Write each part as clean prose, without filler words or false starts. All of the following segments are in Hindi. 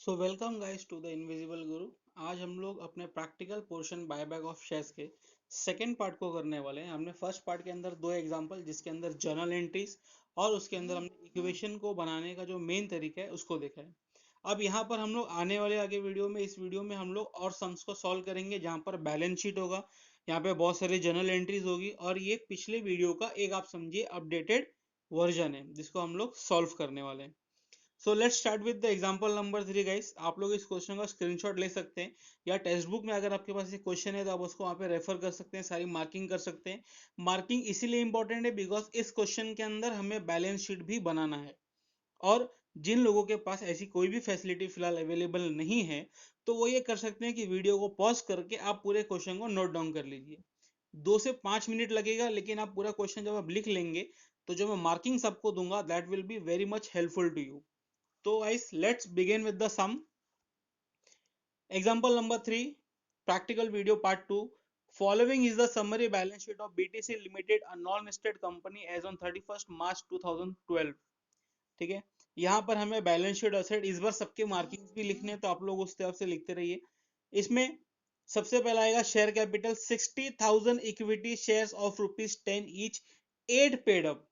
So welcome guys to the invisible Guru. आज हम लोग अपने practical portion buyback of shares के सेकंड पार्ट को करने वाले हैं। हमने फर्स्ट पार्ट के अंदर दो एग्जांपल, जिसके अंदर जर्नल एंट्रीज और उसके अंदर हमने इक्वेशन को बनाने का जो मेन तरीका है उसको देखा है। अब यहाँ पर हम लोग आने वाले आगे वीडियो में, इस वीडियो में हम लोग और सम्स को सॉल्व करेंगे, जहाँ पर बैलेंस शीट होगा, यहाँ पे बहुत सारी जर्नल एंट्रीज होगी और ये पिछले वीडियो का एक आप समझिए अपडेटेड वर्जन है जिसको हम लोग सॉल्व करने वाले हैं। So let's start with the example number 3 guys. आप लोग इस क्वेश्चन का स्क्रीनशॉट ले सकते हैं या टेक्स्ट बुक में अगर आपके पास ये क्वेश्चन है तो आप उसको वहाँ पे रेफर कर सकते हैं, सारी मार्किंग कर सकते हैं। मार्किंग इसीलिए इंपॉर्टेंट है बिकॉज इस क्वेश्चन के अंदर हमें बैलेंस शीट भी बनाना है और जिन लोगों के पास ऐसी कोई भी फैसिलिटी फिलहाल अवेलेबल नहीं है तो वो ये कर सकते हैं कि वीडियो को पॉज करके आप पूरे क्वेश्चन को नोट डाउन कर लीजिए। 2 से 5 मिनट लगेगा, लेकिन आप पूरा क्वेश्चन जब आप लिख लेंगे तो जो मैं मार्किंग सबको दूंगा that will be very much helpful to you. So guys, let's begin with the sum. Example number 3, practical video part 2. Following is the summary balance sheet of BTC Limited, a non-listed company as on 31st March 2012. ठीक है, यहाँ पर हमें बैलेंस शीट असेट इस बार सबके मार्किंग्स भी लिखने हैं, तो आप लोग उस तरफ से लिखते रहिए। इसमें सबसे पहला आएगा share capital 60,000 equity shares of ₹10 each, 8 paid up.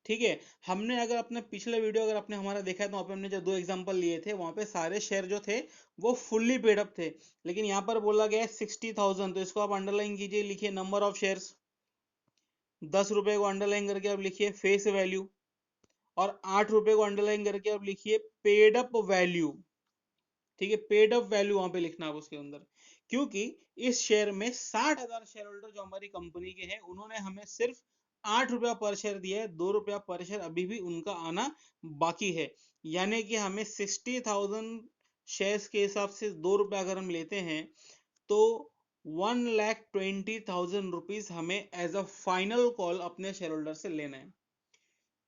ठीक है, हमने अगर अपने पिछले वीडियो अगर आपने हमारा देखा है तो वहाँ पे हमने जो दो एग्जांपल लिए थे वहाँ पे सारे शेयर जो थे वो फुल्ली पेड अप थे, लेकिन यहाँ पर बोला गया है 60,000, तो इसको आप अंडरलाइन कीजिए, लिखिए नंबर ऑफ शेयर्स। 10 रुपए को अंडरलाइन करके आप लिखिए फेस वैल्यू और 8 रुपए को अंडरलाइन करके आप लिखिए पेड अप वैल्यू। ठीक है, पेड अप वैल्यू वहां पे लिखना आप उसके अंदर, क्योंकि इस शेयर में 60,000 शेयर होल्डर जो हमारी कंपनी के हैं उन्होंने हमें सिर्फ 8 रुपया पर शेयर दिया है, 2 रुपया पर शेयर अभी भी उनका आना बाकी है। यानी कि हमें 60,000 शेयर्स के हिसाब से 2 रुपया अगर हम लेते हैं तो 1,20,000 रुपीज हमें एज अ फाइनल कॉल अपने शेयर होल्डर से लेना है।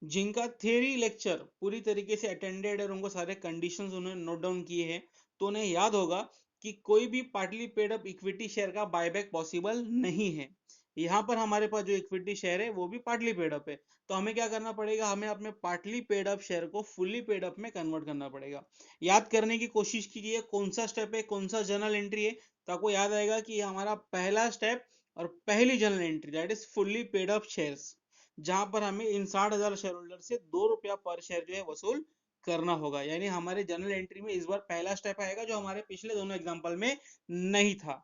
जिनका थियरी लेक्चर पूरी तरीके से अटेंडेड और उनको सारे कंडीशंस उन्होंने नोट डाउन किए हैं, तो उन्हें याद होगा कि कोई भी partly paid up equity share का बायबैक पॉसिबल नहीं है। यहाँ पर हमारे पास जो इक्विटी शेयर है वो भी पार्टली पेड अप है, तो हमें क्या करना पड़ेगा, हमें अपने पार्टली पेड अप शेयर को फुल्ली पेड अप में कन्वर्ट करना पड़ेगा। याद करने की कोशिश कीजिए कौन सा स्टेप है, कौन सा जर्नल एंट्री है, तो आपको याद आएगा कि हमारा पहला स्टेप और पहली journal entry that is fully paid up shares, जहां पर हमें इन 60,000 शेयर होल्डर से 2 रुपया पर शेयर जो है वसूल करना होगा। यानी हमारे जनरल एंट्री में इस बार पहला स्टेप आएगा जो हमारे पिछले दोनों एग्जांपल में नहीं था।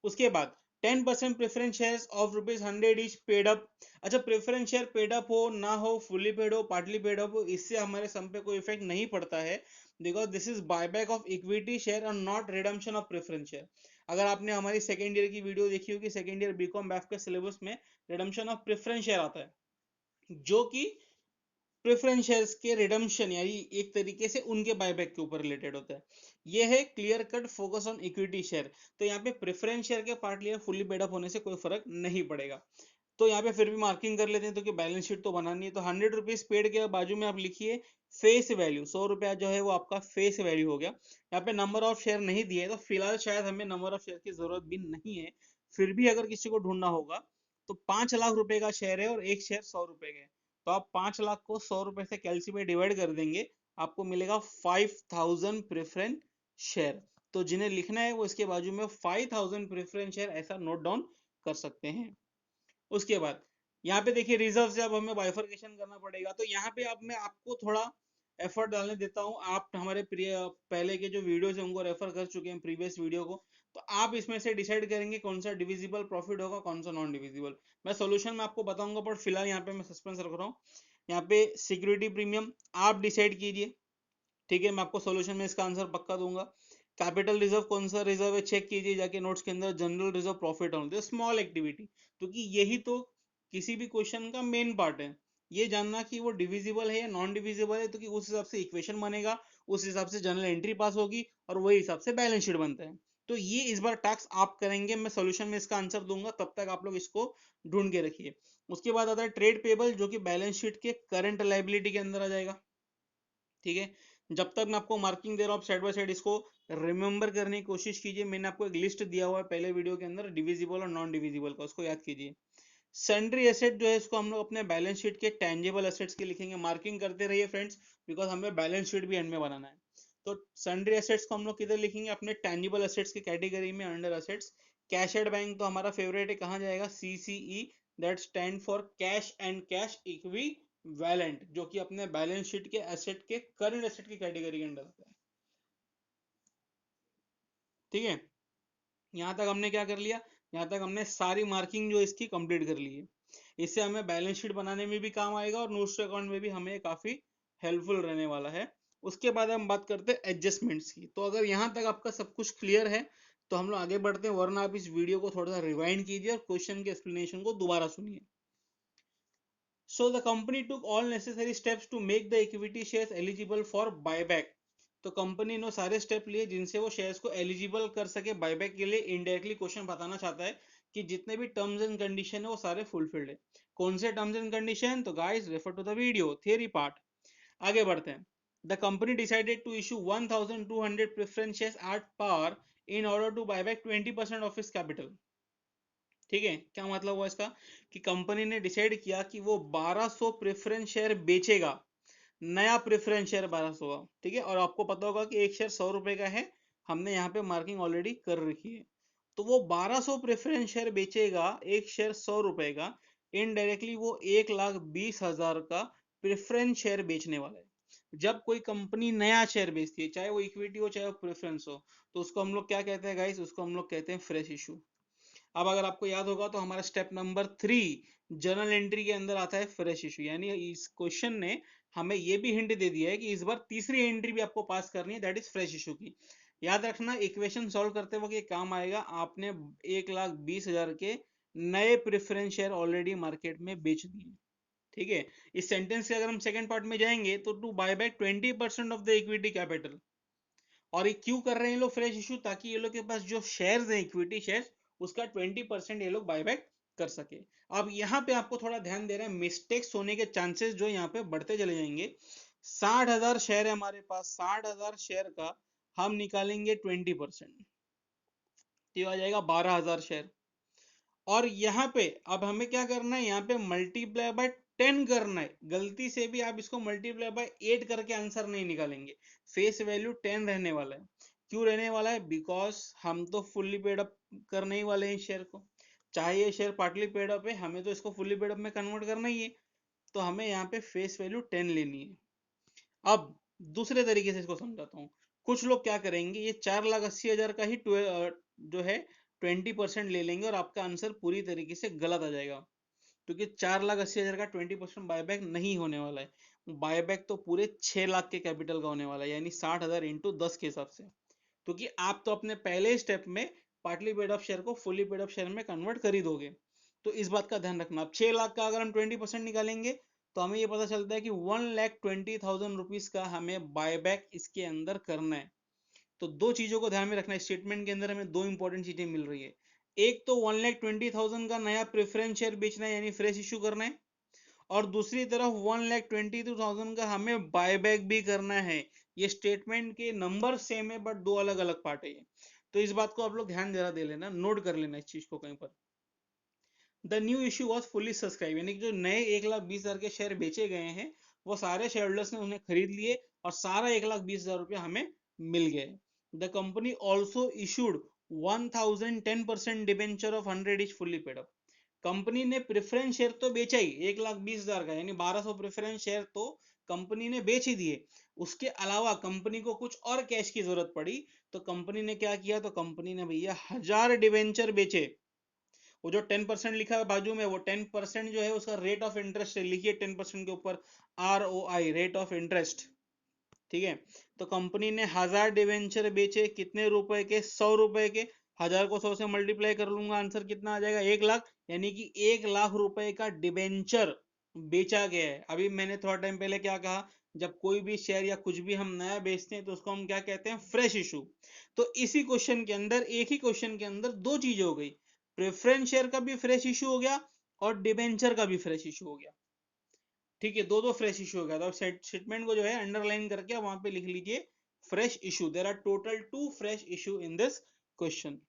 उसके बाद 10% preference shares of ₹100 each paid up. अच्छा, प्रेफरेंस शेयर पेड अप हो ना हो, फुल्ली पेड हो, पार्टली पेड अप हो, इससे हमारे सम पे कोई इफेक्ट नहीं पड़ता है, because this is buyback of equity share और not redemption of preference share. अगर आपने हमारी सेकेंड ईयर की वीडियो देखी होगी, सेकेंड ईयर बीकॉम बैफ के सिलेबस में रिडम्पशन ऑफ प्रेफरेंस शेयर आता है, जो कि प्रेफरेंस शेयर्स के रिडम्पशन यानी एक तरीके से उनके बायबैक के ऊपर रिलेटेड होता है। ये है clear cut focus on equity share. तो यहाँ पे प्रेफरेंस शेयर के पार्ट लिया फुल्ली पेड अप होने से कोई फर्क नहीं पड़ेगा। तो यहाँ पे फिर भी मार्किंग कर लेते हैं, तो कि बैलेंस शीट तो बनानी है, तो 100 रुपीज पेड के बाजू में आप लिखिए फेस वैल्यू, 100 रुपया जो है वो आपका फेस वैल्यू हो गया। यहाँ पे नंबर ऑफ शेयर नहीं दिया है, तो फिलहाल शायद हमें नंबर ऑफ शेयर की जरूरत भी नहीं है। फिर भी अगर किसी को ढूंढना होगा तो 5 लाख रुपए का शेयर है और एक शेयर 100 रुपए का है, तो आप 5 लाख को 100 रुपए से कैलसी में डिवाइड कर देंगे, आपको मिलेगा 5,000 प्रेफरेंस शेयर। तो जिन्हें लिखना है वो इसके बाजू में 5,000 प्रेफरेंस शेयर ऐसा नोट डाउन कर सकते हैं। उसके बाद यहाँ पे देखिए रिजर्व से अब हमें बाइफर्केशन करना पड़ेगा, तो यहाँ पे अब मैं आपको थोड़ा एफर्ट डालने देता हूँ। आप हमारे पहले के जो वीडियोस हैं उनको रेफर कर चुके हैं, प्रीवियस वीडियो को, तो आप इसमें से डिसाइड करेंगे कौन सा डिविजिबल प्रॉफिट होगा, कौन सा नॉन डिविजिबल। मैं सोल्यूशन में आपको बताऊंगा, पर फिलहाल यहाँ पे मैं सस्पेंस रख रहा हूँ। यहाँ पे सिक्योरिटी प्रीमियम आप डिसाइड कीजिए, ठीक है, मैं आपको सोल्यूशन में इसका आंसर पक्का दूंगा। कैपिटल रिजर्व कौन सा रिजर्व है चेक कीजिए जाके नोट्स के अंदर, general reserve profit on small activity, क्योंकि यही तो किसी भी क्वेश्चन का मेन पार्ट है, ये जानना कि वो डिविजिबल है या नॉन डिविजिबल है, तो कि उस हिसाब से इक्वेशन बनेगा, उस हिसाब से जनरल एंट्री पास होगी और वही हिसाब से बैलेंस शीट बनता है। तो ये इस बार टास्क आप करेंगे, मैं सोल्यूशन में इसका आंसर दूंगा, तब तक आप लोग इसको ढूंढ के रखिए। उसके बाद आता है ट्रेड पेबल, जो कि बैलेंस शीट के करंट लाइबिलिटी के अंदर आ जाएगा। ठीक है, जब तक मैं आपको मार्किंग दे रहा हूँ साइड बाय साइड इसको रिमेंबर करने की कोशिश कीजिए। मैंने आपको एक लिस्ट दिया हुआ है पहले वीडियो के अंदर डिविजिबल और नॉन डिविजिबल का, उसको याद कीजिए। सन्ड्री एसेट जो है इसको हम लोग अपने बैलेंस शीट के टेंजिबल एसेट्स के लिखेंगे। मार्किंग करते रहिए फ्रेंड्स, बिकॉज हमें बैलेंस शीट भी एंड में बनाना है। तो सन्ड्री एसेट्स को हम लोग किधर लिखेंगे, अपने टेंजिबल एसेट्स की कैटेगरी में under assets. Cash at bank तो हमारा फेवरेट है, कहाँ जाएगा, CCE, that stand for cash and cash equivalent, जो कि अपने बैलेंस शीट के एसेट के करंट एसेट की कैटेगरी के अंडर आता है। ठीक है, यहाँ तक हमने क्या कर लिया, यहाँ तक हमने सारी मार्किंग जो इसकी कंप्लीट कर ली है। इससे हमें बैलेंस शीट बनाने में भी काम आएगा और नोट्स टू अकाउंट में भी हमें काफी हेल्पफुल रहने वाला है। उसके बाद हम बात करते हैं एडजस्टमेंट्स की। तो अगर यहाँ तक आपका सब कुछ क्लियर है तो हम लोग आगे बढ़ते हैं, वरना आप इस वीडियो को थोड़ा सा रिवाइंड कीजिए और क्वेश्चन के एक्सप्लेनेशन को दोबारा सुनिए। So the company took all necessary steps to make the equity shares eligible for buyback. तो कंपनी ने सारे स्टेप लिए जिनसे वो शेयर्स को एलिजिबल कर सके बायबैक के लिए। इनडायरेक्टली क्वेश्चन बताना चाहता है कि जितने भी टर्म्स एंड कंडीशन है वो सारे फुलफिल्ड है। कौन से टर्म्स एंड कंडीशन, तो guys refer to the video theory part. आगे बढ़ते हैं। The company decided to issue 1200 preference shares at par in order to buyback 20% of its capital. ठीक है, क्या मतलब हुआ इसका, कि कंपनी ने डिसाइड किया कि वो 1200 प्रेफरेंस शेयर बेचेगा, नया प्रेफरेंस शेयर 1200 का। ठीक है, और आपको पता होगा कि एक शेयर 100 रुपए का है, हमने यहाँ पे मार्किंग ऑलरेडी कर रखी है। तो वो 1200 प्रेफरेंस शेयर बेचेगा, एक शेयर 100 रुपए का, इनडायरेक्टली वो 1,20,000 का प्रेफरेंस शेयर बेचने वाला है। जब कोई कंपनी नया शेयर बेचती है, चाहे वो इक्विटी हो चाहे वो प्रेफरेंस हो, तो उसको हम लोग क्या कहते हैं गाइस, उसको हम लोग कहते हैं फ्रेश इशू। अब अगर आपको याद होगा तो हमारा स्टेप नंबर 3 जर्नल एंट्री के अंदर आता है फ्रेश इशू। यानी इस क्वेश्चन ने हमें ये भी हिंट दे दिया है कि इस बार तीसरी एंट्री भी आपको पास करनी है, दैट इज फ्रेश इशू की। याद रखना, इक्वेशन सॉल्व करते वक्त ये काम आएगा। आपने 1,20,000 के नए प्रेफरेंस शेयर ऑलरेडी मार्केट में बेच दिए। ठीक है, इस सेंटेंस के अगर हम सेकंड पार्ट में जाएंगे तो to buy back 20% of the equity capital. और ये क्यों कर रहे हैं लोग फ्रेश इशू, ताकि ये लोग के पास जो शेयर्स हैं इक्विटी शेयर्स, उसका 20% ये लोग बायबैक कर सके। अब यहाँ पे आपको थोड़ा ध्यान दे रहे हैं, मिस्टेक्स होने के चांसेस जो यहाँ पे बढ़ते चले जाएंगे। 60,000 शेयर है हमारे पास, 60,000 शेयर का हम निकालेंगे 20%, तो आ जाएगा 12,000 शेयर। और यहाँ पे अब हमें क्या करना है, यहाँ पे मल्टीप्लाई बाय 10 करना है। गलती से भी आप इसको मल्टीप्लाई बाय 8 करके आंसर नहीं निकालेंगे, फेस वैल्यू 10 रहने वाला है। क्यों रहने वाला है, बिकॉज हम तो फुल्ली पेड अप करने ही वाले हैं शेयर को। चाहे ये शेयर पार्टली पेड अप है, हमें तो इसको फुल्ली पेड अप में कन्वर्ट करना ही है, तो हमें यहाँ पे फेस वैल्यू 10 लेनी है। अब दूसरे तरीके से इसको समझाता हूँ। कुछ लोग क्या करेंगे, ये 4,80,000 का ही जो है 20% ले लेंगे और आपका आंसर पूरी तरीके से गलत आ जाएगा, क्योंकि 4,80,000 का 20% बायबैक नहीं होने वाला है। बायबैक तो पूरे 6 लाख के कैपिटल का होने वाला है, यानी 60,000 इंटू 10 के हिसाब से। क्योंकि आप तो अपने पहले स्टेप में पार्टली पेड अप शेयर को फुली पेड अप शेयर में कन्वर्ट कर ही दोगे। तो इस बात का ध्यान रखना। अब 6 लाख का अगर हम 20% निकालेंगे तो हमें ये पता चलता है कि 1,20,000 रुपीज का हमें बायबैक इसके अंदर करना है। तो दो चीजों को ध्यान में रखना है, स्टेटमेंट के अंदर हमें दो इंपॉर्टेंट चीजें मिल रही है। एक तो 1,20,000 का नया प्रेफरेंस शेयर बेचना है, यानी फ्रेश इशू करना है, और दूसरी तरफ 1,22,000 का हमें बायबैक भी करना है। ये स्टेटमेंट के नंबर सेम है बट दो अलग अलग पार्ट है। तो इस बात को आप लोग ध्यान जरा दे लेना, नोट कर लेना इस चीज को कहीं पर। The new issue was fully subscribe, यानी कि जो नए 1,20,000 के शेयर बेचे गए हैं वो सारे शेयर होल्डर्स ने उन्हें खरीद लिए और सारा 1,20,000 रुपया हमें मिल गए। The company also issued 1,010% debenture of 100 is fully paid up. Company ने प्रेफरेंस शेयर तो बेचा ही 1,20,000 का, यानी 1,200 प्रेफरेंस शेयर तो कंपनी ने बेच ही दिए। उसके अलावा कंपनी को कुछ और कैश की जरूरत पड़ी, तो कंपनी ने क्या किया, तो कंपनी ने भैया 1,000 डिबेंचर बेचे। वो जो 10% लिखा है बाजू में, वो 10% जो है उसका रेट ऑफ इंटरेस्ट है, लिखिए 10% के ऊपर ROI, रेट ऑफ इंटरेस्ट। ठीक है, तो कंपनी ने 1,000 डिवेंचर बेचे, कितने रुपए के, 100 रुपए के। 1,000 को 100 से मल्टीप्लाई कर लूंगा, आंसर कितना आ जाएगा, 1,00,000, यानी कि 1,00,000 रुपए का डिबेंचर बेचा गया है। अभी मैंने थोड़ा टाइम पहले क्या कहा, जब कोई भी शेयर या कुछ भी हम नया बेचते हैं तो उसको हम क्या कहते हैं, फ्रेश इशू। तो इसी क्वेश्चन के अंदर, एक ही क्वेश्चन के अंदर दो चीजें हो गई, प्रेफरेंस शेयर का भी फ्रेश इशू हो गया और डिबेंचर का भी फ्रेश इशू हो गया। ठीक है, दो दो फ्रेश इशू हो गया। तो स्टेटमेंट को जो है अंडरलाइन करके आप वहां पे लिख लीजिए fresh issue. There are total 2 fresh issue in this question.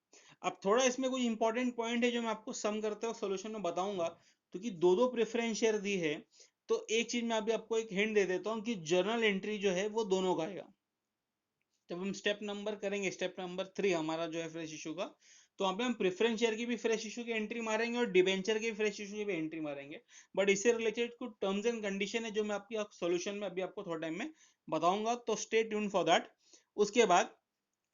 अब थोड़ा इसमें कुछ इंपॉर्टेंट पॉइंट है जो मैं आपको सम करते हुए सोल्यूशन में बताऊंगा, क्योंकि दो दो प्रेफरेंस शेयर दी है। तो एक चीज मैं अभी आपको एक हिंट दे देता हूँ कि जर्नल एंट्री जो है वो दोनों का आएगा। जब हम स्टेप नंबर करेंगे, स्टेप नंबर 3 हमारा जो है फ्रेश इशू का, तो वहाँ पे हम प्रेफरेंस शेयर की भी फ्रेश इशू की एंट्री मारेंगे और डिबेंचर की फ्रेश इशू की भी एंट्री मारेंगे। बट इससे रिलेटेड कुछ टर्म्स एंड कंडीशन है जो मैं आपकी सॉल्यूशन में अभी आपको थोड़ा टाइम में बताऊंगा, तो स्टे ट्यून फॉर दैट। उसके बाद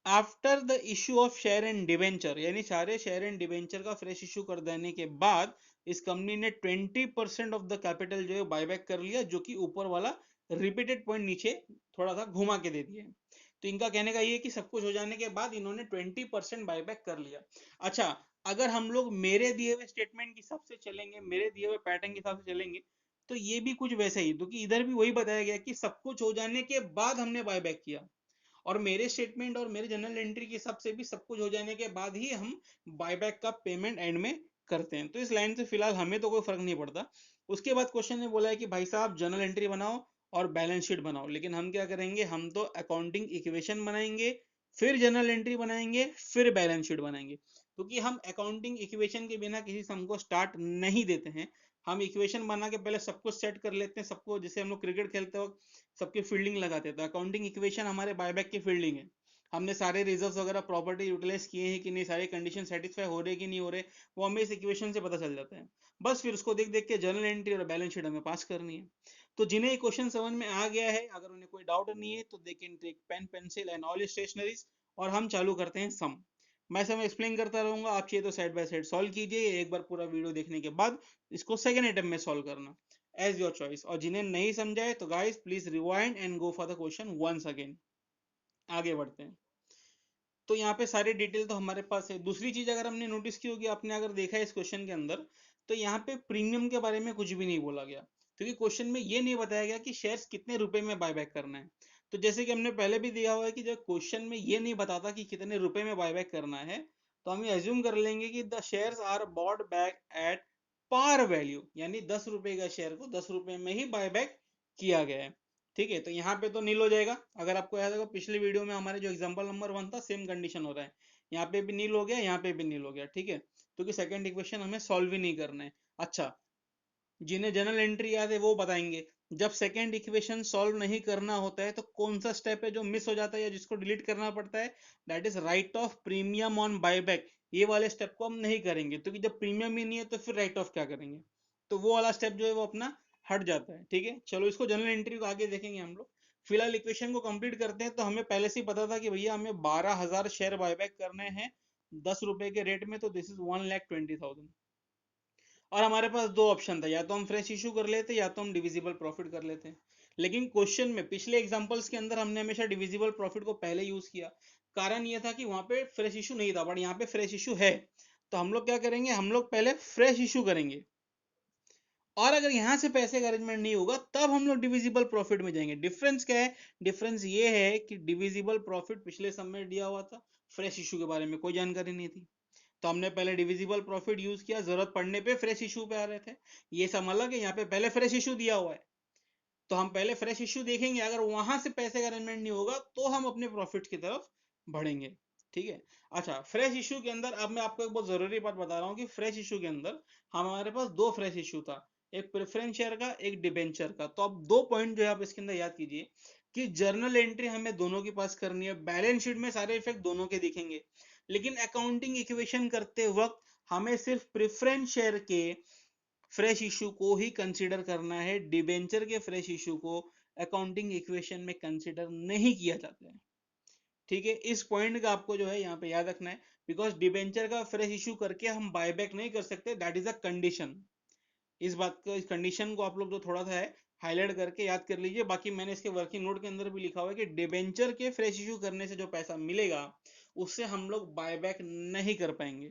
after the issue of share and debenture, यानी सारे शेयर एंड डिबेंचर का फ्रेश इशू कर देने के बाद इस कंपनी ने 20% ऑफ द कैपिटल जो है बायबैक कर लिया, जो कि ऊपर वाला रिपीटेड पॉइंट नीचे थोड़ा सा घुमा के दे दिया। तो इनका कहने का ये कि सब कुछ हो जाने के बाद इन्होंने 20% बायबैक कर लिया। अच्छा, अगर हम लोग मेरे दिए हुए स्टेटमेंट के हिसाब से चलेंगे, मेरे दिए हुए पैटर्न के हिसाब से चलेंगे, तो ये भी कुछ वैसे ही, क्योंकि इधर भी वही बताया गया कि सब कुछ हो जाने के बाद हमने बायबैक किया, और मेरे स्टेटमेंट और मेरे जनरल एंट्री के हिसाब से भी सब कुछ हो जाने के बाद ही हम बायबैक का पेमेंट एंड में करते हैं। तो इस लाइन से फिलहाल हमें तो कोई फर्क नहीं पड़ता। उसके बाद क्वेश्चन में बोला है कि भाई साहब जनरल एंट्री बनाओ और बैलेंस शीट बनाओ, लेकिन हम क्या करेंगे, हम तो अकाउंटिंग इक्वेशन बनाएंगे, फिर जनरल एंट्री बनाएंगे, फिर बैलेंस शीट बनाएंगे, क्योंकि हम अकाउंटिंग इक्वेशन के बिना किसी सम को स्टार्ट नहीं देते हैं। हम इक्वेशन बना के पहले सब कुछ सेट कर लेते हैं, सबको, जैसे हम लोग क्रिकेट खेलते वक्त सबकी फील्डिंग लगाते हैं, तो अकाउंटिंग इक्वेशन हमारे बायबैक की फील्डिंग है। हमने सारे रिजर्व्स वगैरह प्रॉपर्टी यूटिलाइज किए हैं कि नहीं, सारे कंडीशन सेटिस्फाई हो रहे कि नहीं हो रहे, वो हमें इस इक्वेशन से पता चल जाता है। बस फिर उसको देख देख के जनरल एंट्री और बैलेंस शीट हमें पास करनी है। तो जिन्हें क्वेश्चन समझ में आ गया है, अगर उन्हें कोई डाउट नहीं है, तो they can take pen pencil and all stationeries, और हम चालू करते हैं सम। मैं समय एक्सप्लेन करता रहूंगा, आप चाहिए तो साइड बाय साइड सॉल्व कीजिए, एक बार पूरा वीडियो देखने के बाद इसको सेकंड अटेम्प्ट में सॉल्व करना, एज योर चॉइस। और जिन्हें नहीं समझा है तो guys please rewind and go for the question once again. आगे बढ़ते हैं। तो यहाँ पे सारी डिटेल तो हमारे पास है। दूसरी चीज अगर हमने नोटिस की होगी, आपने अगर देखा है इस क्वेश्चन के अंदर, तो यहाँ पे प्रीमियम के बारे में कुछ भी नहीं बोला गया, क्योंकि क्वेश्चन में ये नहीं बताया गया कि शेयर्स कितने रुपए में बायबैक करना है। तो जैसे कि हमने पहले भी दिया हुआ है कि जब क्वेश्चन में ये नहीं बताता कि कितने रुपए में बायबैक करना है, तो हम ये एज्यूम कर लेंगे कि the shares are bought back at par value, यानी 10 रुपए का शेयर को 10 रुपए में ही बायबैक किया गया है। ठीक है, तो यहाँ पे तो नील हो जाएगा। अगर आपको याद होगा पिछले वीडियो में हमारे जो एग्जांपल नंबर 1 था, सेम कंडीशन हो रहा है, यहाँ पे भी नील हो गया, यहाँ पे भी नील हो गया। ठीक है, क्योंकि सेकंड इक्वेशन हमें सॉल्व ही नहीं करना है। अच्छा, जिन्हें जनरल एंट्री याद है वो बताएंगे, जब सेकंड इक्वेशन सॉल्व नहीं करना होता है तो कौन सा स्टेप है जो मिस हो जाता है या जिसको डिलीट करना पड़ता है, that is right of premium on buyback. ये वाले स्टेप को हम नहीं करेंगे, क्योंकि जब प्रीमियम ही नहीं है तो फिर राइट ऑफ क्या करेंगे, तो वो वाला स्टेप जो है वो अपना हट जाता है। ठीक है, चलो इसको जनरल एंट्री को आगे देखेंगे हम लोग। फिलहाल इक्वेशन को कंप्लीट करते हैं। तो हमें पहले से ही पता था कि भैया हमें 12,000 शेयर बायबैक करने हैं 10 रुपए के रेट में, तो दिस इज 1,20,000। और हमारे पास दो ऑप्शन था, या तो हम फ्रेश इशू कर लेते या तो हम डिविजिबल प्रॉफिट कर लेते। लेकिन क्वेश्चन में पिछले एग्जांपल्स के अंदर हमने हमेशा डिविजिबल प्रॉफिट को पहले यूज किया। कारण यह था कि वहां पे फ्रेश इशू नहीं था, बट यहाँ पे फ्रेश इशू है। तो हम लोग क्या करेंगे, हम लोग पहले फ्रेश इशू करेंगे, और अगर यहां से पैसे का अरेंजमेंट नहीं होगा तब हम लोग डिविजिबल प्रॉफिट में जाएंगे। डिफरेंस क्या है, डिफरेंस ये है कि डिविजिबल प्रॉफिट पिछले सम में दिया हुआ था, फ्रेश इशू के बारे में कोई जानकारी नहीं थी, तो हमने पहले डिविजिबल प्रॉफिट यूज किया, जरूरत पड़ने पे फ्रेश इशू पे आ रहे थे। ये सब अलग है, यहाँ पे पहले फ्रेश इशू दिया हुआ है, तो हम पहले फ्रेश इशू देखेंगे, अगर वहां से पैसे का अरेंजमेंट नहीं होगा तो हम अपने प्रॉफिट की तरफ बढ़ेंगे। ठीक है। अच्छा, फ्रेश इशू के अंदर अब मैं आपको एक बहुत जरूरी बात बता रहा हूँ कि फ्रेश इशू के अंदर हमारे पास दो फ्रेश इशू था, एक प्रेफरेंस शेयर का, एक डिबेंचर का। तो अब दो पॉइंट जो है आप इसके अंदर याद कीजिए कि जर्नल एंट्री हमें दोनों के पास करनी है, बैलेंस शीट में सारे इफेक्ट दोनों के दिखेंगे, लेकिन अकाउंटिंग इक्वेशन करते वक्त हमें सिर्फ प्रेफरेंस शेयर के फ्रेश इशू को ही कंसीडर करना है, डिबेंचर के फ्रेश इशू को अकाउंटिंग इक्वेशन में कंसीडर नहीं किया जाता है। ठीक है, इस पॉइंट का आपको जो है यहाँ पे याद रखना है, बिकॉज डिबेंचर का फ्रेश इशू करके हम बायबैक नहीं कर सकते, दैट इज अ कंडीशन। इस बात को, इस कंडीशन को आप लोग जो थोड़ा सा है हाईलाइट करके याद कर लीजिए। बाकी मैंने इसके वर्किंग नोट के अंदर भी लिखा हुआ है कि डिबेंचर के फ्रेश इशू करने से जो पैसा मिलेगा उससे हम लोग बायबैक नहीं कर पाएंगे।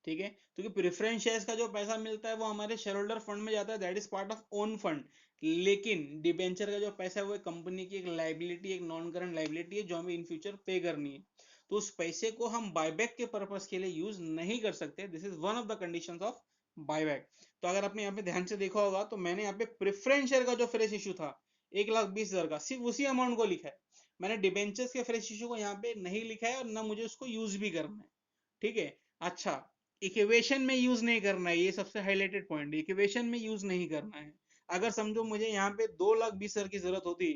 ठीक है, क्योंकि प्रेफरेंस शेयर्स का जो पैसा मिलता है वो हमारे शेयर होल्डर फंड में जाता है, that is part of own fund. लेकिन डिबेंचर का जो पैसा है वो कंपनी की एक लाइबिलिटी, एक नॉन करंट लाइबिलिटी है जो हमें इन फ्यूचर पे करनी है, तो उस पैसे को हम बायबैक के पर्पस के लिए यूज नहीं कर सकते। This is one of the conditions of buyback. तो अगर आपने यहाँ पे ध्यान से देखा होगा तो मैंने यहाँ पे प्रेफरेंस शेयर का जो फ्रेश इशू था 1,20,000 का, सिर्फ उसी अमाउंट को लिखा है। मैंने डिबेंचर्स के फ्रेश इशू को यहाँ पे नहीं लिखा है और ना मुझे उसको यूज भी करना है। ठीक है। अच्छा, इक्वेशन में यूज नहीं करना है, ये सबसे हाईलाइटेड पॉइंट, इक्वेशन में यूज नहीं करना है। अगर समझो मुझे यहाँ पे 2,20,000 की जरूरत होती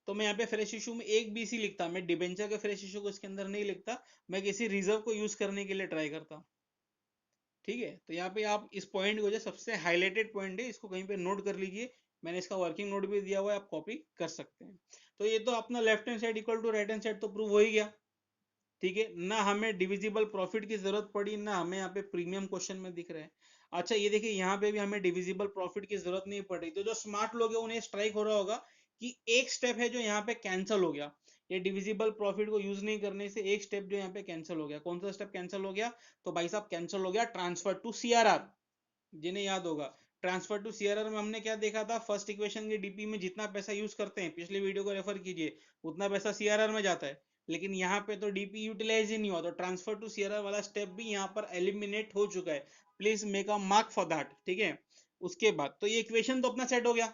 तो मैं यहाँ पे फ्रेश इशू में एक BC लिखता, मैं डिबेंचर के फ्रेश इशू को इसके अंदर नहीं लिखता, मैं किसी रिजर्व को यूज करने के लिए ट्राई करता। ठीक है, तो यहाँ पे आप इस पॉइंट को, जो सबसे हाईलाइटेड पॉइंट है, इसको कहीं पे नोट कर लीजिए। मैंने इसका वर्किंग नोट भी दिया हुआ है, आप कॉपी कर सकते हैं। तो ये तो अपना left hand side equal to right hand side तो प्रूव हो ही गया। ठीक है ना, हमें डिविजिबल प्रॉफिट की जरूरत पड़ी ना, हमें यहाँ पे प्रीमियम क्वेश्चन में दिख रहा है। अच्छा ये देखिए, यहाँ पे भी हमें डिविजिबल प्रॉफिट की जरूरत नहीं पड़ी, तो जो स्मार्ट लोग हैं उन्हें स्ट्राइक हो रहा होगा कि एक स्टेप है जो यहाँ पे कैंसिल हो गया। ये डिविजिबल प्रॉफिट को यूज नहीं करने से एक स्टेप जो यहाँ पे कैंसिल हो गया। कौन सा स्टेप कैंसिल हो गया? तो भाई साहब कैंसिल हो गया ट्रांसफर टू सीआरआर। जिन्हें याद होगा, ट्रांसफर टू सीआरआर में हमने क्या देखा था, फर्स्ट इक्वेशन के डीपी में जितना पैसा यूज करते हैं, पिछले वीडियो को रेफर कीजिए, उतना पैसा सीआरआर में जाता है। लेकिन यहाँ पे तो डीपी यूटिलाइज ही नहीं हुआ, तो ट्रांसफर टू सीआरआर वाला स्टेप भी यहाँ पर एलिमिनेट हो चुका है। Please make a mark for that. ठीक है, उसके बाद तो ये इक्वेशन तो अपना सेट हो गया।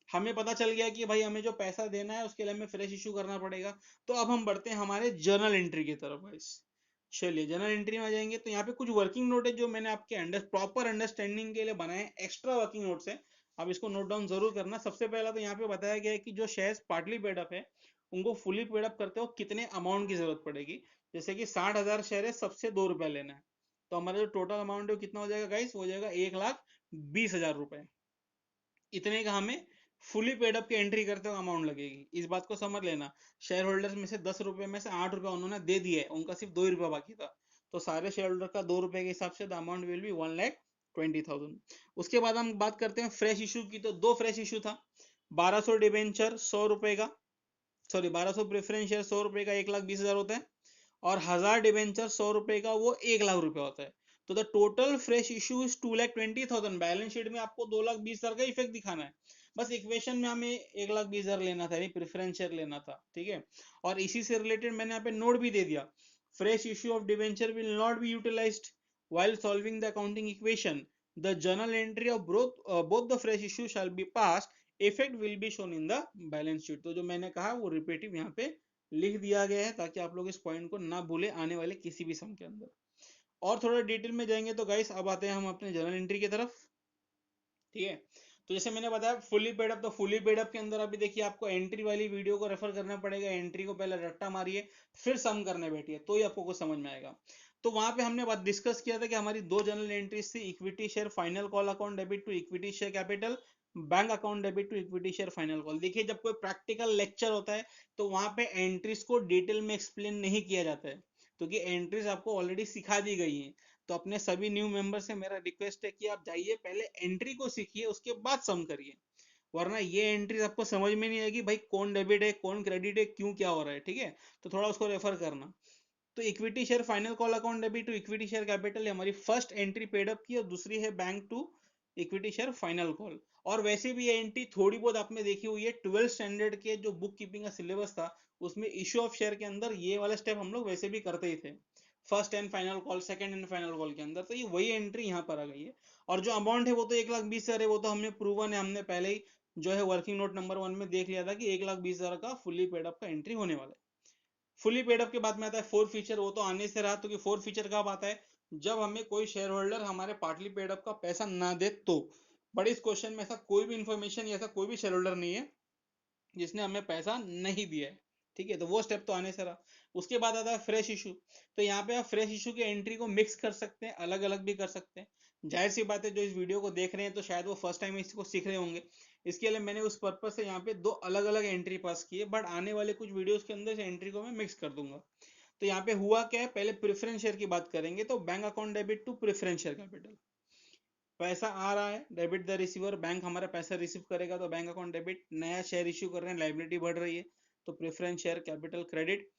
हमें पता चल गया कि भाई हमें जो पैसा देना है उसके लिए हमें फ्रेश इशू करना पड़ेगा। तो अब हम बढ़ते हैं हमारे जर्नल एंट्री की तरफ गाइस। चलिए जर्नल एंट्री में आ जाएंगे, तो यहाँ पे कुछ वर्किंग नोट है जो मैंने आपके प्रॉपर अंडरस्टैंडिंग के लिए बनाए, एक्स्ट्रा वर्किंग नोट्स है। आप इसको नोट डाउन जरूर करना। सबसे पहला तो यहाँ पे बताया गया है कि जो शेयर्स पार्टली पेड अप है, उनको फुली पेड अप करते हो कितने अमाउंट की जरूरत पड़ेगी। जैसे कि 60,000 शेयर है, सबसे ₹2 लेना है, तो हमारा जो टोटल अमाउंट है कितना हो जाएगा गाइस? हो जाएगा 1,20,000 रुपए। इतने का हमें फुली पेड अप की एंट्री करते हुए अमाउंट लगेगी। इस बात को समझ लेना, शेयर होल्डर्स में से 10 रुपए में से 8 रुपए उन्होंने दे दिए, उनका सिर्फ 2 रुपए बाकी था। तो सारे शेयर होल्डर का 2 रुपए के हिसाब से द अमाउंट विल बी 1,20,000। उसके बाद हम बात करते हैं फ्रेश इशू की, तो दो फ्रेश इशू था। 1200 डिबेंचर 100 रुपए का, सॉरी 1200 प्रेफरेंस शेयर 100 रुपए का 1,20,000 होता है, और 1000 डिबेंचर 100 रुपए का वो 1,00,000 रुपए होता है। तो the total fresh issue is 2,20,000। Balance sheet में आपको 2,20,000 का इफेक्ट दिखाना है, बस इक्वेशन में हमें 1,20,000 लेना था, प्रेफरेंस शेयर लेना था। ठीक है, और इसी से रिलेटेड मैंने यहाँ पे नोट भी दे दिया, fresh issue of debenture will not be utilised while solving the accounting equation. The journal entry of both the fresh issue shall be passed. Effect will be shown in the balance sheet. तो जो मैंने कहा वो रिपीटिव यहाँ पे लिख दिया गया है, ताकि आप लोग इस पॉइंट को ना भूले आने वाले किसी भी सम के अंदर। और थोड़ा डिटेल में जाएंगे तो गाइस, अब आते हैं हम अपने जर्नल एंट्री की तरफ। ठीक है, तो जैसे मैंने बताया फुली पेड अप, तो फुली पेड अप के अंदर अभी देखिए आपको एंट्री वाली वीडियो को रेफर करना पड़ेगा। एंट्री को पहले रट्टा मारिए, फिर सम करने बैठिए, तो ही आपको कुछ समझ में आएगा। तो वहां पे हमने बात डिस्कस किया था कि हमारी दो जनरल एंट्रीज थी, equity share final call account debit to equity share capital, bank account debit to equity share final call. देखिए जब कोई प्रैक्टिकल लेक्चर होता है तो वहां पे एंट्रीज को डिटेल में एक्सप्लेन नहीं किया जाता है, क्योंकि एंट्रीज आपको ऑलरेडी सिखा दी गई है। तो अपने सभी न्यू मेंबर से मेरा रिक्वेस्ट है कि आप जाइए पहले एंट्री को सीखिए, उसके बाद सम करिए, वरना ये एंट्रीज आपको समझ में नहीं आएगी भाई कौन डेबिट है कौन क्रेडिट है क्यों क्या हो रहा है। ठीक है, तो थोड़ा उसको रेफर करना। तो equity share final call account debit to equity share capital हमारी फर्स्ट एंट्री पेड अप की, और दूसरी है bank to equity share final call. और वैसे भी ये एंट्री थोड़ी बहुत आपने देखी हुई है, 12 स्टैंडर्ड के जो बुक कीपिंग का सिलेबस था उसमें इश्यू ऑफ शेयर के अंदर ये वाला स्टेप हम लोग वैसे भी करते ही थे, first and final call second and final call के अंदर। तो ये वही एंट्री यहाँ पर आ गई है। और जो अमाउंट है वो तो 1,20,000 है, वो तो हमने प्रूवन है, हमने पहले ही जो है वर्किंग नोट नंबर 1 में देख लिया था कि 1,20,000 का फुली पेड अप का एंट्री होने वाला है। फुली पेड अप के बाद में आता है फोर फीचर, वो तो आने से रहा। तो कि फोर फीचर कब आता है? जब हमें कोई शेयर होल्डर हमारे पार्टली पेड अप का पैसा ना दे तो। बट इस क्वेश्चन में ऐसा कोई भी इंफॉर्मेशन या ऐसा कोई भी शेयर होल्डर नहीं है जिसने हमें पैसा नहीं दिया है। ठीक है, तो वो स्टेप तो आने से रहा। उसके बाद आता है फ्रेश इशू। तो यहाँ पे आप फ्रेश इशू की एंट्री को मिक्स कर सकते हैं, अलग अलग भी कर सकते हैं। जाहिर सी बात है जो इस वीडियो को देख रहे हैं तो शायद वो फर्स्ट टाइम इसको सीख रहे होंगे, इसके लिए मैंने उस पर्पज से यहाँ पे दो अलग अलग एंट्री पास की है। बट आने वाले कुछ वीडियोस के अंदर इस एंट्री को मैं मिक्स कर दूंगा। तो यहाँ पे हुआ क्या है, पहले प्रेफरेंस शेयर की बात करेंगे। तो bank account debit to preference share capital, पैसा आ रहा है, डेबिट द रिसीवर, बैंक हमारा पैसा रिसीव करेगा, तो बैंक अकाउंट डेबिट, नया शेयर इश्यू कर रहे हैं, लाइबिलिटी बढ़ रही है, तो प्रेफरेंस शेयर कैपिटल क्रेडिट।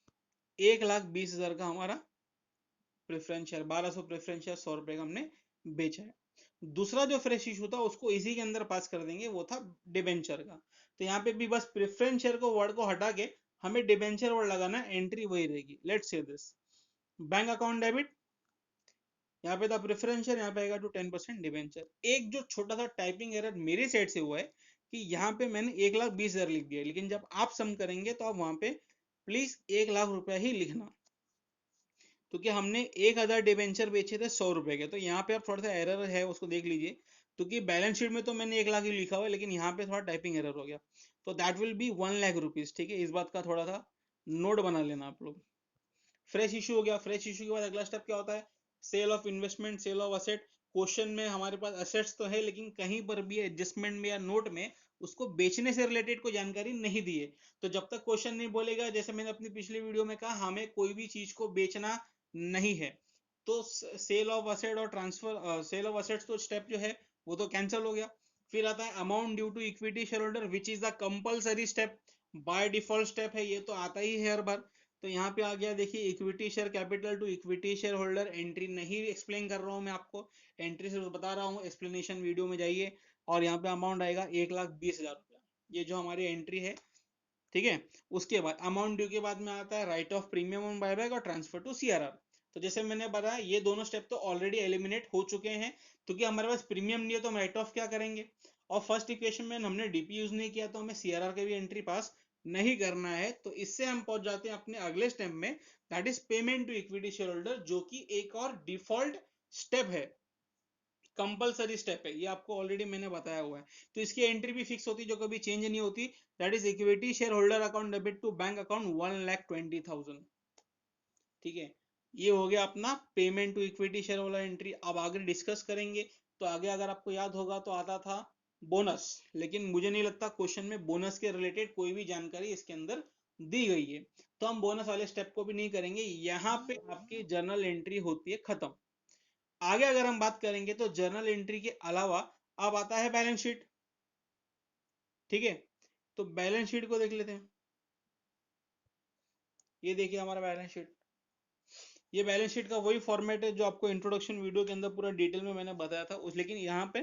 1,20,000 का हमारा प्रेफरेंस शेयर, 1200 प्रेफरेंस शेयर 100 रुपए का हमने बेचा है। दूसरा जो फ्रेश इशू था उसको इसी के अंदर पास कर देंगे, वो था डिबेंचर का। तो यहाँ पे भी बस प्रेफरेंस शेयर को वर्ड को हटा के हमें डिबेंचर वर्ड लगाना, एंट्री वही रहेगी। Let's say this bank account debit, यहाँ पे था प्रेफरेंस शेयर, यहाँ पे आएगा टू 10% डिबेंचर। एक जो छोटा सा टाइपिंग एरर मेरी साइड से हुआ है कि यहाँ पे मैंने 1,20,000 लिख दिया, लेकिन जब आप सम करेंगे तो आप वहां पे प्लीज 1,00,000 रुपया ही लिखना, क्योंकि हमने 1,000 डिबेंचर बेचे थे 100 रुपए के। तो यहाँ पे आप थोड़ा सा एरर है उसको देख लीजिए। क्योंकि बैलेंस शीट में तो मैंने 1 लाख ही लिखा हुआ है, लेकिन यहाँ पे थोड़ा टाइपिंग एरर हो गया, तो that will B 1 lakh rupees. ठीक है, इस बात का थोड़ा सा नोट बना लेना आप लोग। फ्रेश इशू हो गया। फ्रेश इशू के बाद अगला स्टेप क्या होता है? Sale of investment, sale of asset. Question में हमारे पास असेट्स तो है, लेकिन कहीं पर भी एडजस्टमेंट में या नोट में उसको बेचने से रिलेटेड कोई जानकारी नहीं दी है। तो जब तक क्वेश्चन नहीं बोलेगा, जैसे मैंने अपनी पिछली वीडियो में कहा, हमें कोई भी चीज को बेचना नहीं है, तो सेल ऑफ असेट और ट्रांसफर, सेल ऑफ असेट्स तो स्टेप जो है वो तो कैंसिल हो गया। फिर आता है amount due to equity share holder, which is the compulsory step, by default step है, ये तो आता ही है हर बार। तो यहाँ पे आ गया, देखिए, equity share capital to equity share holder. Entry नहीं एक्सप्लेन कर रहा हूँ मैं आपको, एंट्री सिर्फ बता रहा हूँ, एक्सप्लेनेशन वीडियो में जाइए। और यहाँ पे अमाउंट आएगा 1,20,000 रुपया, ये जो हमारी एंट्री है। ठीक है, उसके बाद अमाउंट ड्यू के बाद में आता है right of premium on buyback और ट्रांसफर टू सीआरआर। तो जैसे मैंने बताया, ये दोनों स्टेप तो ऑलरेडी एलिमिनेट हो चुके हैं, क्योंकि हमारे पास प्रीमियम नहीं है तो हम राइट ऑफ क्या करेंगे। और फर्स्ट इक्वेशन में हमने डीपी यूज नहीं किया, तो हमें सीआरआर के भी एंट्री पास नहीं करना है। तो इससे हम पहुंच जाते हैं अपने अगले स्टेप में, that is payment to equity share holder, जो कि एक और डिफॉल्ट स्टेप है, कंपलसरी स्टेप है, ये आपको ऑलरेडी मैंने बताया हुआ है। तो इसकी एंट्री भी फिक्स होती है, जो कभी चेंज नहीं होती, that is equity share holder account debit to bank account 1,20,000। ठीक है, ये हो गया अपना पेमेंट टू इक्विटी शेयर वाला एंट्री। अब आगे डिस्कस करेंगे। तो आगे अगर आपको याद होगा तो आता था बोनस, लेकिन मुझे नहीं लगता क्वेश्चन में बोनस के रिलेटेड कोई भी जानकारी इसके अंदर दी गई है, तो हम बोनस वाले स्टेप को भी नहीं करेंगे। यहाँ पे आपकी जर्नल एंट्री होती है खत्म। आगे अगर हम बात करेंगे तो जर्नल एंट्री के अलावा अब आता है बैलेंस शीट। ठीक है, तो बैलेंस शीट को देख लेते हैं। ये देखिए हमारा बैलेंस शीट। ये बैलेंस शीट का वही फॉर्मेट है जो आपको इंट्रोडक्शन वीडियो के अंदर पूरा डिटेल में मैंने बताया था उस, लेकिन यहाँ पे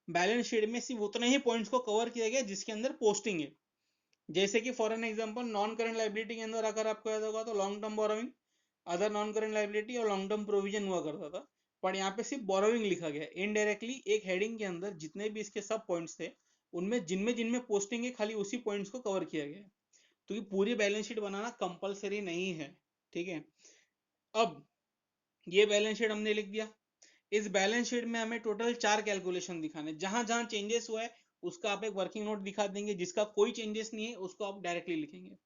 बैलेंस शीट में सिर्फ उतने ही पॉइंट्स को कवर किया गया जिसके अंदर पोस्टिंग है। जैसे कि for an example, non current liability के अंदर अगर आपको याद होगा तो long term borrowing, other non current liability और लॉन्ग टर्म प्रोविजन हुआ करता था, पर यहाँ पे सिर्फ बोरोइंग लिखा गया। इनडायरेक्टली एक हेडिंग के अंदर जितने भी इसके सब पॉइंट्स थे, उनमें जिनमें जिनमें पोस्टिंग है, खाली उसी पॉइंट्स को कवर किया गया है, क्योंकि पूरी बैलेंस शीट बनाना कंपलसरी नहीं है। ठीक है, अब ये बैलेंस शीट हमने लिख दिया। इस बैलेंस शीट में हमें टोटल 4 कैलकुलेशन दिखाने, जहां जहां चेंजेस हुआ है उसका आप एक वर्किंग नोट दिखा देंगे, जिसका कोई चेंजेस नहीं है उसको आप डायरेक्टली लिखेंगे।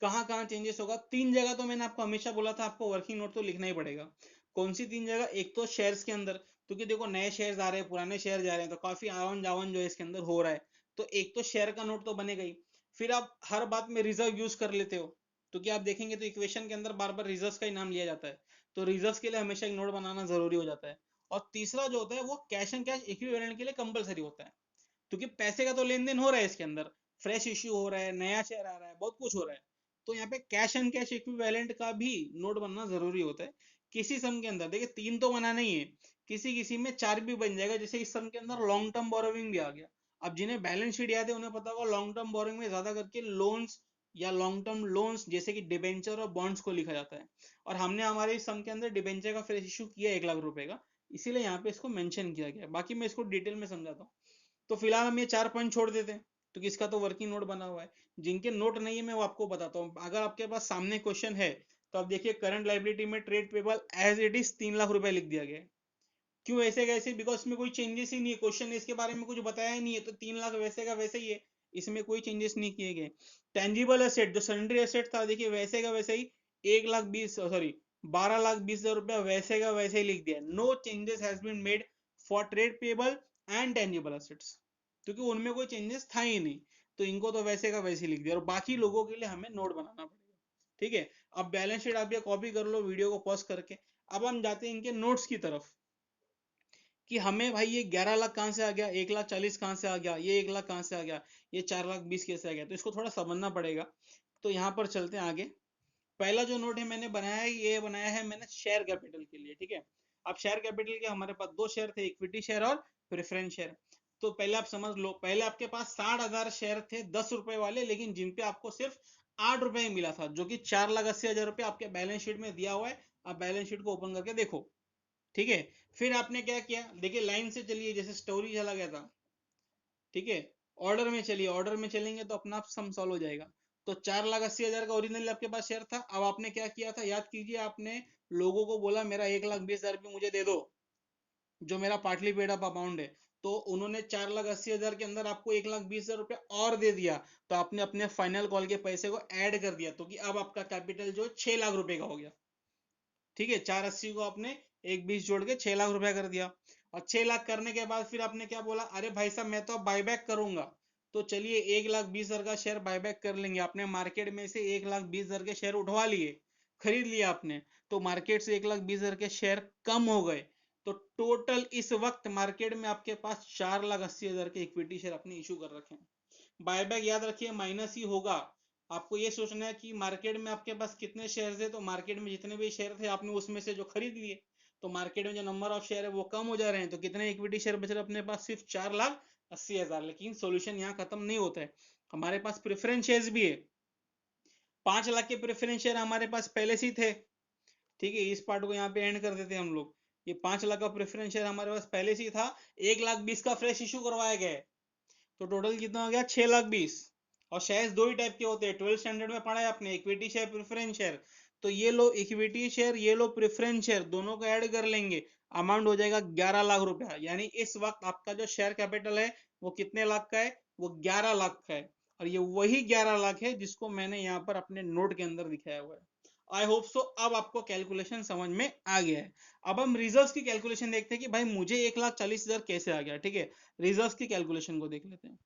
कहाँ कहाँ चेंजेस होगा? 3 जगह तो मैंने आपको हमेशा बोला था, आपको वर्किंग नोट तो लिखना ही पड़ेगा। कौन सी 3 जगह? एक तो शेयर्स के अंदर, क्योंकि देखो नए शेयर्स आ रहे हैं, पुराने शेयर जा रहे हैं, तो काफी आवन जावन जो है इसके अंदर हो रहा है, तो एक तो शेयर का नोट तो बनेगा ही। फिर आप हर बात में रिजर्व यूज कर लेते हो, क्योंकि आप देखेंगे तो इक्वेशन के अंदर बार बार रिजर्व का ही नाम लिया जाता है, तो रिजर्व के लिए हमेशा एक नोट बनाना जरूरी हो जाता है। और तीसरा जो होता है वो कैश एंड कैश इक्विवेलेंट के लिए कंपलसरी होता है, क्योंकि पैसे का तो लेन देन हो रहा है इसके अंदर, फ्रेश इश्यू हो रहा है, नया शेयर आ रहा है, बहुत कुछ हो रहा है। तो यहाँ पे कैश एंड कैश इक्विवेलेंट का भी नोट बनना जरूरी होता है। किसी सम के अंदर देखिए 3 तो बनाना ही है, किसी किसी में 4 भी बन जाएगा, जैसे इस सम के अंदर लॉन्ग टर्म बोरोविंग भी आ गया। अब जिन्हें बैलेंस शीट याद है उन्हें पता होगा, लॉन्ग टर्म बोरोविंग में ज्यादा करके लोन्स या लॉन्ग टर्म लोन्स जैसे कि डिबेंचर और बॉन्ड्स को लिखा जाता है, और हमने हमारे इस सम के अंदर डिबेंचर का फ्रेश इशू किया 1 लाख रुपए का, इसीलिए यहाँ पे इसको मेंशन किया गया है। बाकी मैं इसको डिटेल में समझाता हूँ। तो फिलहाल हम ये 4 पॉइंट छोड़ देते हैं, क्योंकि इसका तो वर्किंग नोट बना हुआ है। जिनके नोट नहीं है मैं वो आपको बताता हूँ। अगर आपके पास सामने क्वेश्चन है तो आप देखिए, करंट लाइबिलिटी में trade payable as it is 3 lakh रुपए लिख दिया गया है। क्यों ऐसे कैसे? बिकॉज इसमें कोई चेंजेस ही नहीं है, क्वेश्चन ने इसके बारे में कुछ बताया ही नहीं है, तो 3 लाख वैसे का वैसे ही है, इसमें कोई चेंजेस नहीं किए गए। टेंजिबल एसेट, जो सन्ड्री एसेट था, देखिए वैसे का वैसे ही 12,20,000 रुपया वैसे का वैसे ही लिख दिया। No changes has been made for trade payable and tangible assets, क्योंकि उनमें कोई चेंजेस था ही नहीं, तो इनको तो वैसे का वैसे ही लिख दिया, और बाकी लोगों के लिए हमें नोट बनाना पड़ेगा। ठीक है, अब बैलेंस शीट आप ये कॉपी कर लो वीडियो को पॉज करके। अब हम जाते हैं इनके नोट्स की तरफ, कि हमें भाई ये 11 लाख कहाँ से आ गया, 1,40,000 कहाँ से आ गया, ये 1 लाख कहाँ से आ गया, ये 4,20,000 कैसे आ गया, तो इसको थोड़ा समझना पड़ेगा। तो यहाँ पर चलते हैं आगे। पहला जो नोट है मैंने बनाया है, ये बनाया है मैंने शेयर कैपिटल के लिए। ठीक है, अब शेयर कैपिटल के हमारे पास 2 शेयर थे, इक्विटी शेयर और प्रेफरेंस शेयर। तो पहले आप समझ लो, पहले आपके पास 60,000 शेयर थे 10 रुपए वाले, लेकिन जिनपे आपको सिर्फ 8 रुपए ही मिला था, जो कि 4,80,000 रुपए आपके बैलेंस शीट में दिया हुआ है। आप बैलेंस शीट को ओपन करके देखो। ठीक है, फिर आपने क्या किया, देखिए लाइन से चलिए, जैसे स्टोरी चला गया था। ठीक है, ऑर्डर में चलिए, ऑर्डर में चलेंगे तो अपना आप सम सॉल्व हो जाएगा। तो 4,80,000 का ओरिजिनल आपके पास शेयर था। अब आपने क्या किया था, याद कीजिए, आपने लोगों को बोला मेरा 1,20,000 रुपये मुझे दे दो, जो मेरा पार्टली पेड अप अमाउंट है। तो उन्होंने 4,80,000 के अंदर आपको 1,20,000 रुपया और दे दिया, तो आपने अपने फाइनल कॉल के पैसे को ऐड कर दिया, तो कि अब आपका कैपिटल जो 6 लाख रुपए का हो गया। ठीक है, 480 को आपने 1,20 जोड़ के 6 लाख रुपया कर दिया। और 6 लाख करने के बाद फिर आपने क्या बोला, अरे भाई साहब मैं तो अब बायबैक करूंगा, तो चलिए 1,20,000 का शेयर बायबैक कर लेंगे। आपने मार्केट में से 1,20,000 के शेयर उठवा लिए, खरीद लिया आपने, तो मार्केट से 1,20,000 के शेयर कम हो गए, तो टोटल इस वक्त मार्केट में आपके पास 4,80,000 के इक्विटी शेयर आपने इशू कर रखे हैं। बायबैक याद रखिए माइनस ही होगा। आपको ये सोचना है कि मार्केट में आपके पास कितने शेयर है, तो मार्केट में जितने भी शेयर थे आपने उसमें से जो खरीद लिए, तो मार्केट में जो नंबर ऑफ शेयर है वो कम हो जा रहे हैं, तो कितने इक्विटी शेयर बच रहे अपने पास, सिर्फ 4,80,000। लेकिन सोल्यूशन यहाँ खत्म नहीं होता है, हमारे पास प्रेफरेंस शेयर्स भी है। 5 लाख के प्रेफरेंस शेयर हमारे पास पहले से ही थे। ठीक है, इस पार्ट को यहाँ पे एंड कर देते हैं हम लोग। ये 5 लाख का प्रेफरेंस शेयर हमारे पास पहले से ही था, 1,20,000 का फ्रेश इशू करवाया गया है, तो टोटल कितना हो गया, 6,20,000। और शेयर्स दो ही टाइप के होते हैं, 12th स्टैंडर्ड में पढ़ा है आपने, इक्विटी शेयर प्रेफरेंस शेयर। तो ये लो इक्विटी शेयर, ये लो प्रेफरेंस शेयर, दोनों को ऐड कर लेंगे, अमाउंट हो जाएगा 11 लाख रुपया। यानी इस वक्त आपका जो शेयर कैपिटल है वो कितने लाख का है, वो 11 लाख का है। और ये वही 11 लाख है जिसको मैंने यहाँ पर अपने नोट के अंदर दिखाया हुआ है। आई होप सो अब आपको कैलकुलेशन समझ में आ गया है। अब हम रिजर्व्स की कैलकुलेशन देखते हैं कि भाई मुझे 1,40,000 कैसे आ गया। ठीक है, रिजर्व्स की कैलकुलेशन को देख लेते हैं।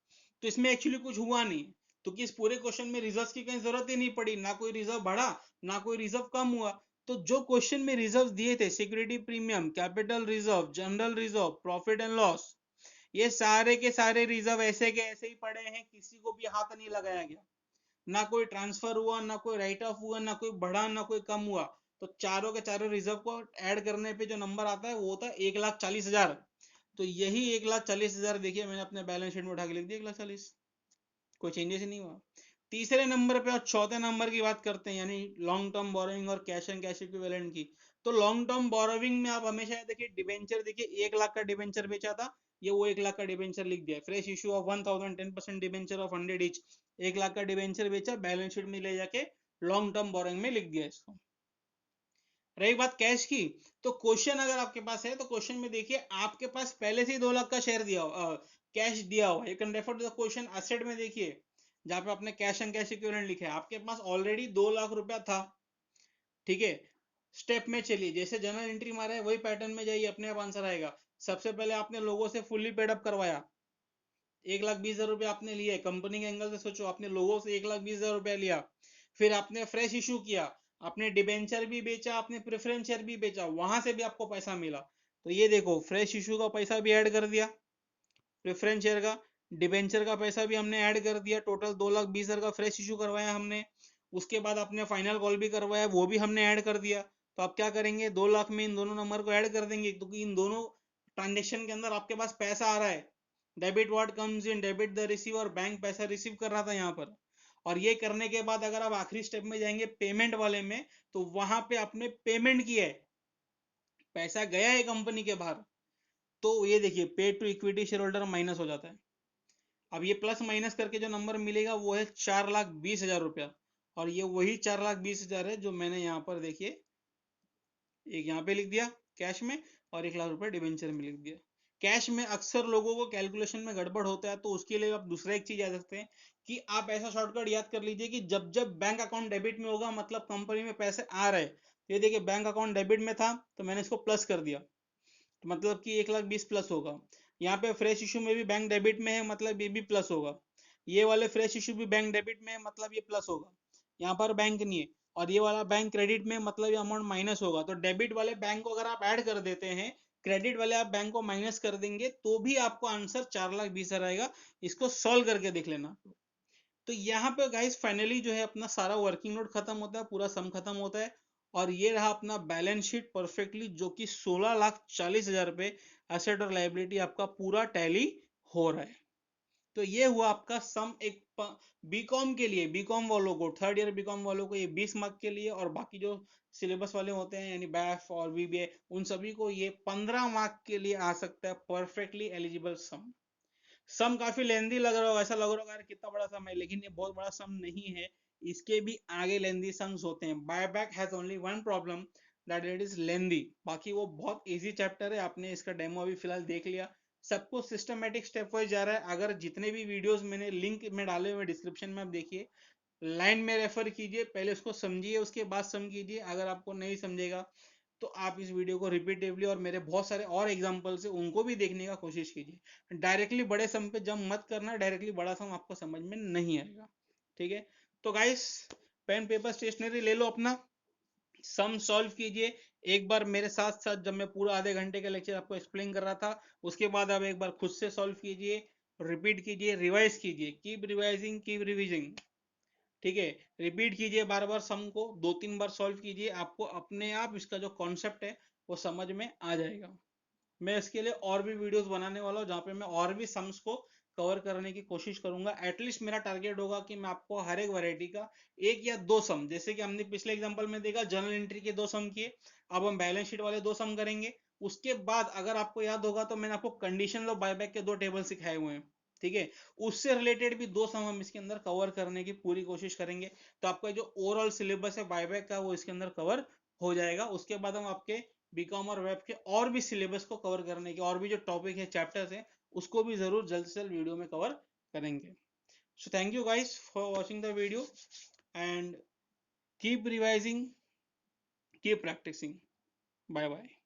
तो इसमें एक्चुअली कुछ हुआ नहीं, तो कि इस पूरे क्वेश्चन में रिजर्व की कहीं जरूरत ही नहीं पड़ी, ना कोई रिजर्व बढ़ा ना कोई रिजर्व कम हुआ। तो जो क्वेश्चन में रिजर्व दिए थे, security premium, capital reserve, general reserve, profit and loss, ये सारे के सारे रिजर्व ऐसे के ऐसे ही पड़े हैं, किसी को भी हाथ नहीं लगाया गया, ना कोई ट्रांसफर हुआ, ना कोई राइट ऑफ हुआ, ना कोई बढ़ा ना कोई कम हुआ। तो चारों के चारों रिजर्व को ऐड करने पे जो नंबर आता है वो होता है 1,40,000। तो यही 1,40,000 देखिए मैंने अपने बैलेंस शीट में उठा के लिख दिया 1,40,000, कोई चेंजेस ही नहीं हुआ। तीसरे नंबर पे और चौथे नंबर की बात करते हैं, यानी लॉन्ग टर्म बोरोइंग और कैश एंड कैश इक्विवेलेंट की। तो लॉन्ग टर्म बोरोइंग में आप हमेशा देखिए डिबेंचर, देखिए 1 लाख का डिबेंचर बेचा था, ये वो 1 लाख का डिबेंचर लिख दिया, fresh issue of 1,000, 10% debenture of 100 each, 1 lakh का डिबेंचर बेचा, बैलेंस शीट में ले जाके लॉन्ग टर्म बोरोइंग में लिख दिया इसको। रही बात कैश की, तो क्वेश्चन अगर आपके पास है तो क्वेश्चन में देखिए आपके पास पहले से ही 2 लाख का शेयर दिया हुआ, कैश दिया हुआ, you can refer to the question asset में देखिए, जहां पे आपने कैश एंड कैश इक्विवेलेंट लिखा है, आपके पास ऑलरेडी 2 लाख रुपया था। ठीक है, स्टेप में चलिए, जैसे जनरल एंट्री मारा है वही पैटर्न में जाइए, अपने आप आंसर आएगा। सबसे पहले आपने लोगों से फुल्ली पेड अप करवाया, 1,20,000 रुपया आपने लिए, कंपनी के एंगल से सोचो, आपने लोगों से 1,20,000 रुपया लिया। फिर आपने फ्रेश इशू किया, आपने डिबेंचर भी बेचा, आपने प्रेफरेंस शेयर भी बेचा, वहां से भी आपको पैसा मिला। तो ये देखो फ्रेश इशू का पैसा भी ऐड कर दिया, प्रेफरेंस शेयर का, डिबेंचर का पैसा भी हमने ऐड कर दिया, टोटल 2,20,000 का फ्रेश इशू करवाया हमने। उसके बाद आपने फाइनल कॉल भी करवाया, वो भी हमने ऐड कर दिया। तो आप क्या करेंगे, 2 लाख में इन दोनों नंबर को ऐड कर देंगे, क्योंकि इन दोनों ट्रांजेक्शन के अंदर आपके पास पैसा आ रहा है। Debit what comes in, debit the receive, और बैंक पैसा रिसीव कर रहा था यहाँ पर। और ये करने के बाद अगर आप आखिरी स्टेप में जाएंगे पेमेंट वाले में, तो वहां पे आपने पेमेंट किया है, पैसा गया है कंपनी के बाहर। तो ये देखिए paid to equity share holder minus हो जाता है। अब ये प्लस माइनस करके जो नंबर मिलेगा वो है 4,20,000 रुपया। और ये वही 4,20,000 है जो मैंने यहाँ पर देखिए एक यहाँ पे लिख दिया कैश में, और 1 लाख रुपए डिबेंचर में लिख दिया। कैश में अक्सर लोगों को कैलकुलेशन में गड़बड़ होता है, तो उसके लिए आप दूसरा एक चीज याद रखते हैं कि आप ऐसा शॉर्टकट याद कर लीजिए कि जब जब बैंक अकाउंट डेबिट में होगा मतलब कंपनी में पैसे आ रहे हैं। ये देखिए बैंक अकाउंट डेबिट में था तो मैंने इसको प्लस कर दिया, तो मतलब कि 1,20,000 प्लस होगा। यहाँ पे फ्रेश इशू में भी बैंक डेबिट में है, मतलब ये भी प्लस होगा। ये वाले फ्रेश इशू भी बैंक डेबिट में है, मतलब ये प्लस होगा। यहाँ पर बैंक नहीं है, और ये वाला बैंक क्रेडिट में, मतलब ये अमाउंट माइनस होगा। तो डेबिट वाले बैंक को अगर आप ऐड कर देते हैं, क्रेडिट वाले आप बैंक को माइनस कर देंगे, तो भी आपको आंसर 4,20,000 आएगा। इसको सॉल्व करके देख लेना। तो यहाँ पे गाइस फाइनली जो है अपना सारा वर्किंग नोट खत्म होता है, पूरा सम खत्म होता है। और ये रहा अपना बैलेंस शीट परफेक्टली, जो कि 16,40,000 रुपए एसेट और लाइबिलिटी आपका पूरा टैली हो रहा है। तो ये हुआ आपका सम। एक बीकॉम के लिए, बीकॉम वालों को, थर्ड ईयर बीकॉम वालों को ये 20 मार्क के लिए, और बाकी जो सिलेबस वाले होते हैं यानी बैफ और बीबीए, उन सभी को ये 15 मार्क के लिए आ सकता है परफेक्टली एलिजिबल सम। सम काफी लेंदी लग रहा होगा, ऐसा लग रहा होगा यार कितना बड़ा सम है, लेकिन ये बहुत बड़ा सम नहीं है। इसके भी आगे लेंदी सम्स होते हैं। Buyback has only one problem, that it is lengthy. बाकी वो बहुत इजी चैप्टर है, आपने इसका डेमो अभी फिलहाल देख लिया, सब कुछ सिस्टमेटिक स्टेप वाइज जा रहा है। अगर जितने भी वीडियोस मैंने लिंक में डाले हुए डिस्क्रिप्शन में, आप देखिए, लाइन में रेफर कीजिए, पहले उसको समझिए, उसके बाद समझिए। अगर आपको नहीं समझेगा तो आप इस वीडियो को रिपीटेडली, और मेरे बहुत सारे और एग्जांपल्स है उनको भी देखने का कोशिश कीजिए। डायरेक्टली बड़े सम पे जंप मत करना, डायरेक्टली बड़ा सम आपको समझ में नहीं आएगा। ठीक है, तो गाइस, पेन पेपर स्टेशनरी ले लो अपना, सम सॉल्व कीजिए एक बार मेरे साथ साथ, जब मैं पूरा आधे घंटे का लेक्चर आपको एक्सप्लेन कर रहा था। उसके बाद आप एक बार खुद से सॉल्व कीजिए, रिपीट कीजिए, रिवाइज कीजिए, कीप रिवाइजिंग, कीप रिविजिंग। ठीक है, रिपीट कीजिए बार बार सम को, 2-3 बार सॉल्व कीजिए, आपको अपने आप इसका जो कॉन्सेप्ट है वो समझ में आ जाएगा। मैं इसके लिए और भी वीडियोस बनाने वाला हूँ, जहाँ पे मैं और भी सम्स को कवर करने की कोशिश करूंगा। एटलीस्ट मेरा टारगेट होगा कि मैं आपको हर एक वैरायटी का एक या दो सम, जैसे कि हमने पिछले एग्जांपल में देखा जर्नल एंट्री के दो सम किए, अब हम बैलेंस शीट वाले दो सम करेंगे। उसके बाद अगर आपको याद होगा तो मैंने आपको कंडीशन ऑफ बायबैक के दो टेबल सिखाए हुए हैं। ठीक है, उससे रिलेटेड भी दो सम हम इसके अंदर कवर करने की पूरी कोशिश करेंगे। तो आपका जो ओवरऑल सिलेबस है बायबैक का वो इसके अंदर कवर हो जाएगा। उसके बाद हम आपके बीकॉम और वेब के और भी सिलेबस को कवर करने के, और भी जो टॉपिक है, चैप्टर्स है, उसको भी जरूर जल्द से जल्द वीडियो में कवर करेंगे। So thank you guys for watching the video, and keep revising, keep practising. Bye bye.